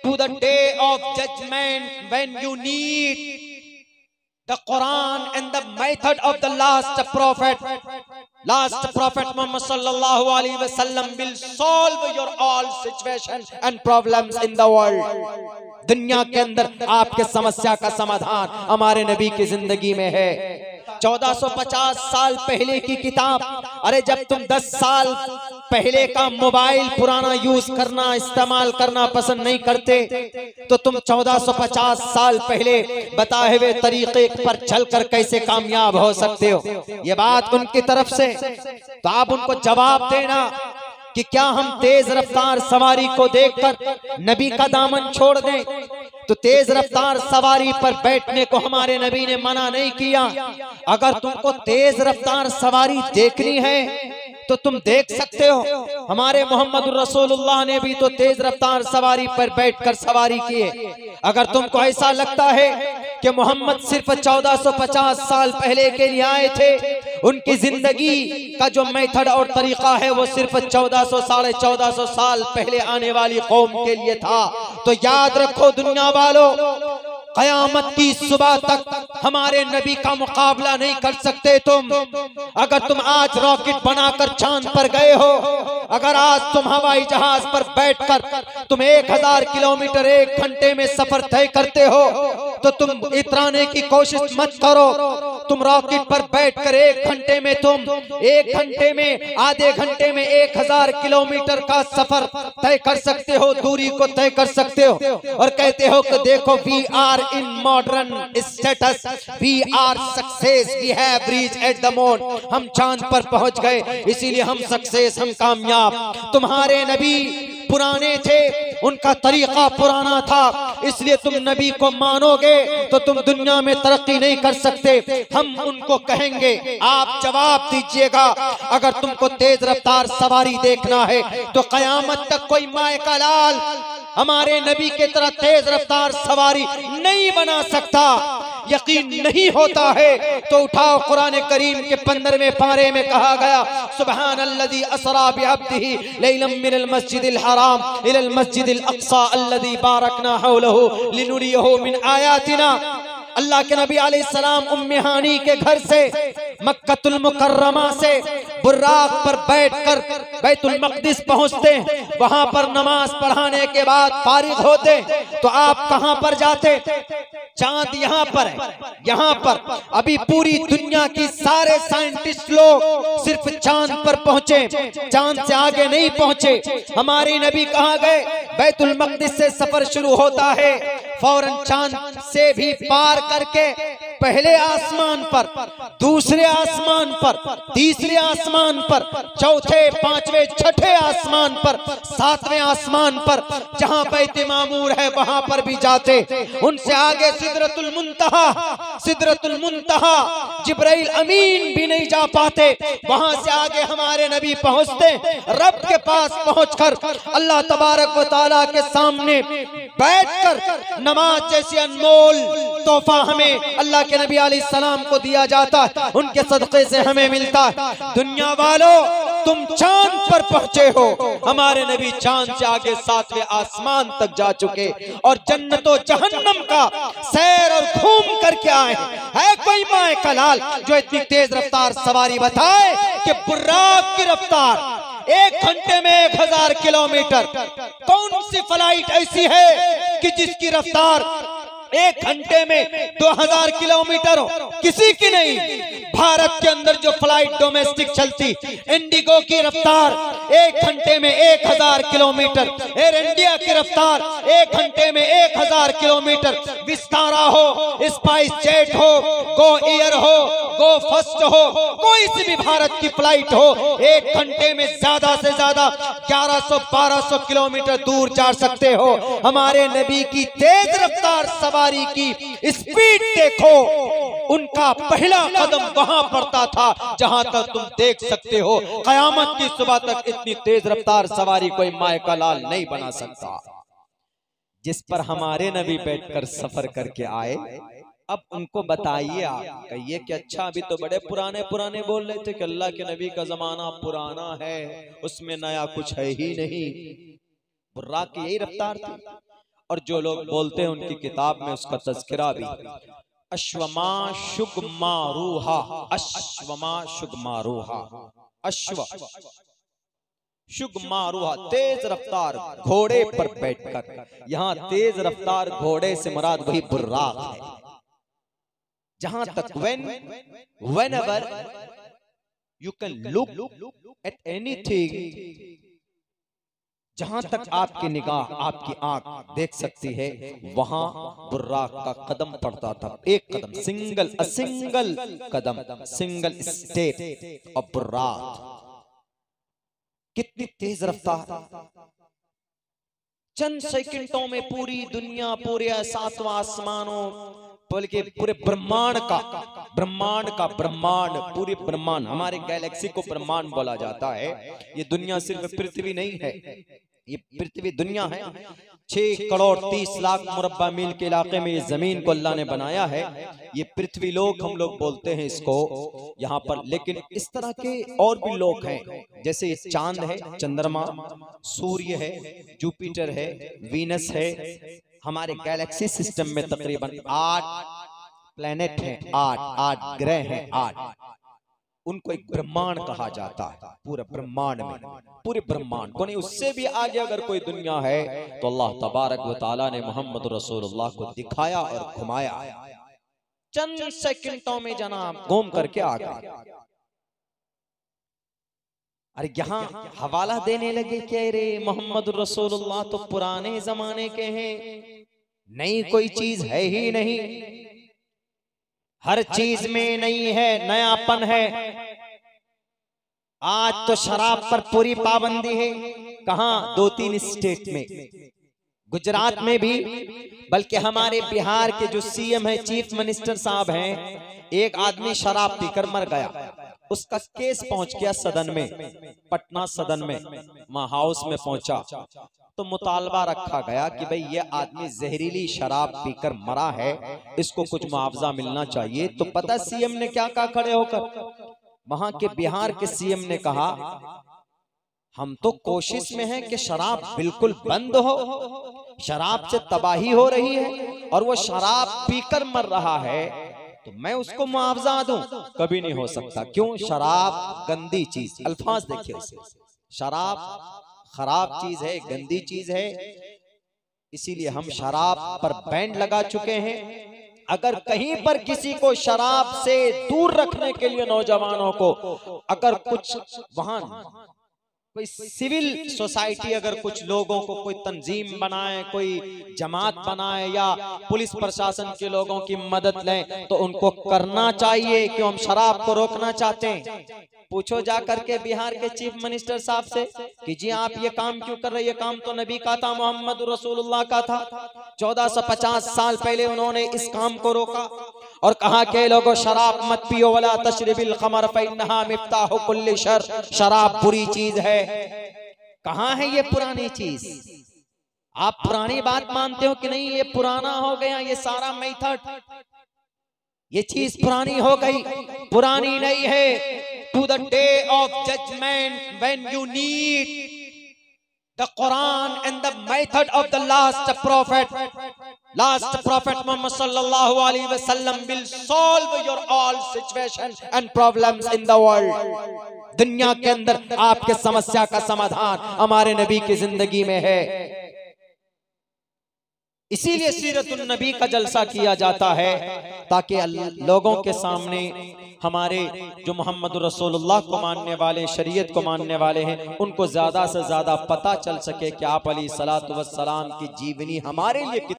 to the day of judgment when you need the Quran and the method of the last prophet Muhammad sallallahu alaihi wasallam will solve your all situations and problems in the world. दुनिया के अंदर आपके समस्या का समाधान हमारे नबी की जिंदगी में है। 1450 साल पहले की किताब। अरे जब तुम 10 साल पहले का मोबाइल पुराना यूज करना इस्तेमाल करना पसंद नहीं करते तो तुम 1450 साल पहले बताए हुए तरीके पर चलकर कैसे कामयाब हो सकते हो? ये बात उनकी तरफ से, तो आप उनको जवाब देना कि क्या हम तेज रफ्तार सवारी को देखकर नबी का दामन छोड़ दें? तो तेज रफ्तार सवारी पर बैठने को हमारे नबी ने मना नहीं किया। अगर तुमको तेज रफ्तार सवारी देखनी है तो तुम देख सकते हो। हमारे मोहम्मद रसूलुल्लाह ने भी तो तेज रफ्तार सवारी पर बैठकर सवारी की है। अगर तुमको ऐसा लगता है कि मोहम्मद सिर्फ 1450 साल पहले के लिए आए थे, उनकी जिंदगी का जो मेथड और तरीका है वो सिर्फ 1400 साढ़े 1400 साल पहले आने वाली कौम के लिए था, तो याद रखो दुनिया वालों, कयामत की सुबह तक हमारे नबी का मुकाबला नहीं कर सकते तुम। अगर तुम आज रॉकेट बनाकर चांद पर गए हो, अगर आज तुम हवाई जहाज पर बैठकर तुम 1000 किलोमीटर 1 घंटे में सफर तय करते हो तो तुम इतराने की कोशिश मत करो। तुम रॉकेट पर बैठकर 1 घंटे में तुम 1 घंटे में आधे घंटे में 1000 किलोमीटर का सफर तय कर सकते हो, दूरी को तय कर सकते हो और कहते हो कि देखो we are in modern status, we are success, we have reached at the moon, हम चांद पर पहुंच गए इसीलिए हम सक्सेस, हम कामयाब। तुम्हारे नबी पुराने थे, उनका तरीका पुराना था, इसलिए तुम नबी को मानोगे तो तुम दुनिया में तरक्की नहीं कर सकते। हम उनको कहेंगे आप जवाब दीजिएगा, अगर तुमको तेज रफ्तार सवारी देखना है तो कयामत तक कोई माए का लाल हमारे नबी के तरह तेज रफ्तार सवारी नहीं बना सकता। यकीन नहीं होता है तो उठाओ, कुरान करीम के 15वें पारे में कहा गया सुब्हानल्लज़ी असरा बिअब्दिही लैलन मिनल मस्जिदिल हराम इलल मस्जिदिल अक़सा अल्लज़ी बारकना हौलहु लिनुरियहु मिन आयातिना। अल्लाह के नबी अलैहिस्सलाम उम्मे हानी के घर से मक्कतुल मुकर्रमा से बुर्राक पर बैठकर बैतुल मक़दिस पहुंचते, वहां पर नमाज पढ़ाने के बाद फारिग होते तो आप कहां पर जाते? चांद यहाँ पर है, यहाँ पर अभी पूरी दुनिया की सारे साइंटिस्ट लोग सिर्फ चांद पर पहुंचे, चांद से आगे नहीं पहुंचे। हमारे नबी कहाँ गए? बैतुल मक़दिस से सफर शुरू होता है, फौरन चांद से भी पार करके पहले आसमान पर, दूसरे आसमान पर, तीसरे आसमान पर, चौथे, पांचवें, छठे आसमान पर, सातवें आसमान पर जहां बैत मामूर है वहां पर भी जाते। उनसे आगे सिदरतुल मुंतहा जिब्राइल अमीन भी नहीं जा पाते, वहां से आगे हमारे नबी पहुंचते। रब के पास पहुंचकर अल्लाह तबारक व तआला के सामने बैठकर नमाज जैसी अनमोल तोहफा हमें अल्लाह के नबी अलैहिस्सलाम को दिया जाता है, उनके सदक़े से हमें मिलता है। दुनिया वालों, तुम चांद पर पहुंचे हो, हमारे नबी चांद से आगे 7वें आसमान तक जा चुके और जन्नतो जहन्नम का सैर और घूम करके आए है। कोई माए का लाल जो इतनी तेज रफ्तार सवारी बताए कि बुर्राक की रफ्तार 1 घंटे में 1000 किलोमीटर। कौन सी फ्लाइट ऐसी है कि जिसकी रफ्तार 1 घंटे में 2000 किलोमीटर हो? किसी की नहीं। भारत के अंदर जो फ्लाइट डोमेस्टिक चलती, इंडिगो की रफ्तार 1 घंटे में 1000 किलोमीटर, एयर इंडिया की रफ्तार 1 घंटे में 1000 किलोमीटर, विस्तारा हो, स्पाइस जेट हो, गो एयर हो, गो फर्स्ट हो, कोई सी भी भारत की फ्लाइट हो, 1 घंटे में ज्यादा से ज्यादा 1100-1200 किलोमीटर दूर जा सकते हो। हमारे नबी की तेज रफ्तार सवारी की स्पीड देखो, उनका पहला कदम वहां पड़ता था जहां तक तुम देख सकते हो। कयामत की सुबह तक इतनी तेज रफ्तार सवारी कोई माए का लाल नहीं बना सकता जिस पर हमारे नबी बैठकर सफर करके आए। अब उनको बताइए, आप कहिए कि अच्छा अभी तो बड़े पुराने पुराने बोल रहे थे कि अल्लाह के नबी का जमाना पुराना है, उसमें नया कुछ है ही नहीं। बुर्राक की यही रफ्तार थी। और जो लोग बोलते हैं उनकी किताब में उसका तज़किरा भी, अश्वमा शुगमारूहा, अश्वमा शुगमारूहा, अश्व शुगमारूहा तेज रफ्तार घोड़े पर बैठकर। यहाँ तेज रफ्तार घोड़े से मुराद वही बुर्राक है। जहां तक whenever you can look at anything, जहां तक आपकी निगाह, आपकी आंख देख सकती है, वहां बुर्राक का कदम पड़ता था। एक कदम, सिंगल कदम, सिंगल स्टेप ऑफ बुर्राक। कितनी तेज रफ्तार, चंद सेकंडों में पूरी दुनिया, पूरे सातवां आसमानों, बल्कि पूरे ब्रह्मांड का ब्रह्मांड, पूरी ब्रह्मांड, हमारे गैलेक्सी को ब्रह्मांड बोला जाता है। ये दुनिया सिर्फ पृथ्वी नहीं है, ये पृथ्वी दुनिया है। 6 करोड़ 30 लाख मुरब्बा मील के इलाके में ये जमीन को अल्लाह ने बनाया है। ये पृथ्वी लोक हम लोग बोलते हैं इसको यहाँ पर। लेकिन इस तरह के और भी लोक हैं, जैसे ये चांद है, चंद्रमा, सूर्य है, जुपिटर है, वीनस है। हमारे गैलेक्सी सिस्टम में तकरीबन 8 प्लेनेट हैं, 8 ग्रह हैं, 8। उनको एक ब्रह्मांड कहा जाता है। पूरे ब्रह्मांड में, पूरे ब्रह्मांड को नहीं, उससे भी आगे अगर कोई दुनिया है तो अल्लाह तबारक व तआला ने मोहम्मद रसूलुल्लाह को दिखाया और घुमाया। चंद सेकंडों में जनाब घूम करके आ गए। अरे यहाँ हवाला देने लगे कि अरे मोहम्मद रसूलुल्लाह तो पुराने जमाने के हैं, नई कोई चीज है ही नहीं, हर चीज में नहीं है, नयापन है। आज तो शराब पर पूरी पाबंदी है। कहां? 2-3 स्टेट में, गुजरात में भी, बल्कि हमारे बिहार के जो सीएम है, चीफ मिनिस्टर साहब हैं, एक आदमी शराब पीकर मर गया। उसका केस पहुंच गया सदन में, पटना सदन में, वहां हाउस में पहुंचा तो मुतालबा रखा गया कि भाई ये आदमी जहरीली शराब पीकर मरा है, इसको कुछ मुआवजा मिलना चाहिए। तो पता सीएम ने क्या कहा खड़े होकर? वहां के बिहार के सीएम ने कहा, हम तो कोशिश में हैं कि शराब बिल्कुल बंद हो, शराब से तबाही हो रही है और वो शराब पीकर मर रहा है, तो मैं उसको मुआवजा दूं। कभी नहीं हो सकता। क्यों? शराब गंदी चीज, अल्फाज देखिए उसे, शराब खराब चीज है, गंदी चीज है, इसीलिए हम शराब पर बैन लगा चुके हैं। अगर कहीं पर किसी को शराब से दूर रखने के लिए नौजवानों को अगर कुछ वहां कोई सिविल सोसाइटी, अगर कुछ लोगों को कोई तंजीम बनाए, कोई जमात बनाए या पुलिस प्रशासन के लोगों की मदद लें, तो उनको करना चाहिए कि हम शराब को रोकना चाहते हैं। पूछो जा करके बिहार के चीफ मिनिस्टर साहब से कि जी आप ये काम क्यों कर रहे हैं? ये काम तो नबी का था, मोहम्मद रसूलुल्लाह का था। 1450 साल पहले उन्होंने इस काम को रोका और कहा कि लोगों शराब मत पियो, वला तशरिबिल खमर फइन्नहा मिफ्ताहु कुल्ली शर, शराब बुरी चीज है। कहाँ है ये पुरानी चीज? आप पुरानी बात मानते हो कि नहीं? ये पुराना हो गया, ये सारा मेथड, ये चीज पुरानी हो गई, पुरानी नहीं है। To the day of judgment, when you need the Quran and the method of the last prophet Muhammad sallallahu alaihi wasallam will solve your all situations and problems in the world. दुनिया के अंदर आपके समस्या का समाधान हमारे नबी की जिंदगी में है। इसीलिए सीरतुन नबी का जलसा किया जाता है ताकि लोगों के सामने हमारे जो मोहम्मद रसूलुल्लाह को मानने वाले, शरीयत को मानने वाले हैं, उनको ज्यादा से ज्यादा पता चल सके कि आप अलैहिस्सलातु वस्सलाम की जीवनी हमारे लिए